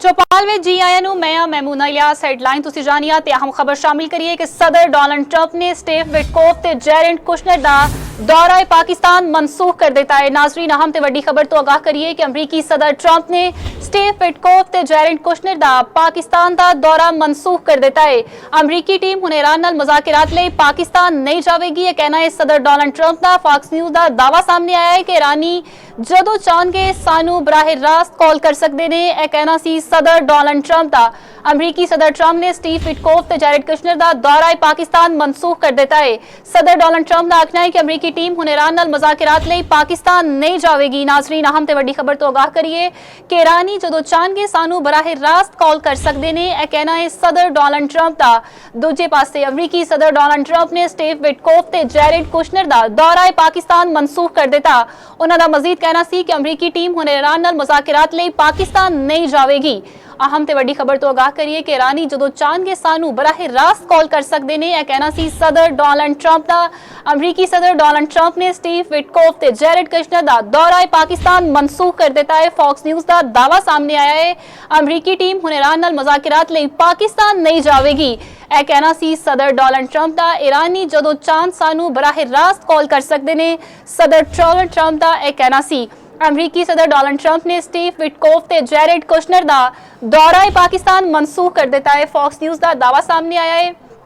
चौपाल में जी आया नूं मैं महमूना इलियास हेडलाइन तुसी जानिया ते अहम खबर शामिल करिए कि सदर डोनाल्ड ट्रंप ने स्टीव विटकोफ ते जेरेड कुशनर दा दौरा पाकिस्तान मनसूख कर दिता है। नाजरीन अहम ते वड्डी खबर तो आगाह करिए कि अमरीकी सदर ट्रंप ने स्टीव विटकोफ ते जेरेड कुशनर दा पाकिस्तान दा दौरा मनसूख कर दिता है। अमरीकी टीम हुण ईरान नाल मुज़ाकरात लई पाकिस्तान नहीं जावेगी, यह कहना है सदर डोनाल्ड ट्रंप दा। फॉक्स न्यूज़ दा दावा सामने आया है कि ईरानी जदों चाहणगे सानू बराह रास्त कॉल कर सकते हैं, यह कहना सी सदर डोनाल्ड ट्रंप दा। अमरीकी सदर ट्रंप ने स्टीव विटकोफ ते जेरेड कुशनर दा दौरा पाकिस्तान मनसूख कर दिता है। सदर डोनाल्ड ट्रंप का आखना है कि अमरीकी टीम हुण ईरान नाल मुज़ाकरात लई पाकिस्तान नहीं जावेगी। नाजरीन अहम ते वड्डी खबर तो आगाह करिए कि ईरानी जदों चाहणगे सानू बराह रास्त कॉल कर सकते हैं, यह कहना है सदर डोनाल्ड ट्रंप का। दूजे पासे अमरीकी सदर डोनाल्ड ट्रंप ने स्टीव विटकोफ ते जेरेड कुशनर दा दौरा पाकिस्तान मनसूख कर दिता। उन्होंने मजीद कहना सी कि अमरीकी टीम हुण ईरान नाल मुज़ाकरात लई पाकिस्तान नहीं जावेगी। अहम ते वड्डी खबर तो आगाह करिए कि ईरानी जदों चाहणगे सानू बराह रास्त कॉल कर सकते हैं, यह कहना सी सदर डोनाल्ड ट्रंप का। अमरीकी सदर डोनाल्ड ट्रंप ने स्टीव विटकोफ ते जेरेड कुशनर दा दौरा पाकिस्तान मनसूख कर दिता है। फॉक्स न्यूज़ का दावा सामने आया है अमरीकी टीम हुण ईरान नाल मुज़ाकरात लई पाकिस्तान नहीं जावेगी, यह कहना सी सदर डोनाल्ड ट्रंप का। ईरानी जदों चाहण सानू बराह रास्त कॉल कर सकते हैं, सदर डोनाल्ड ट्रंप का यह कहना सी। अमरीकी सदर डोनाल्ड ट्रंप ने स्टीव विटकोफ ते जेरेड कुशनर दा दौरा पाकिस्तान मनसूख कर दिता है। फॉक्स न्यूज़ का दावा सामने आया है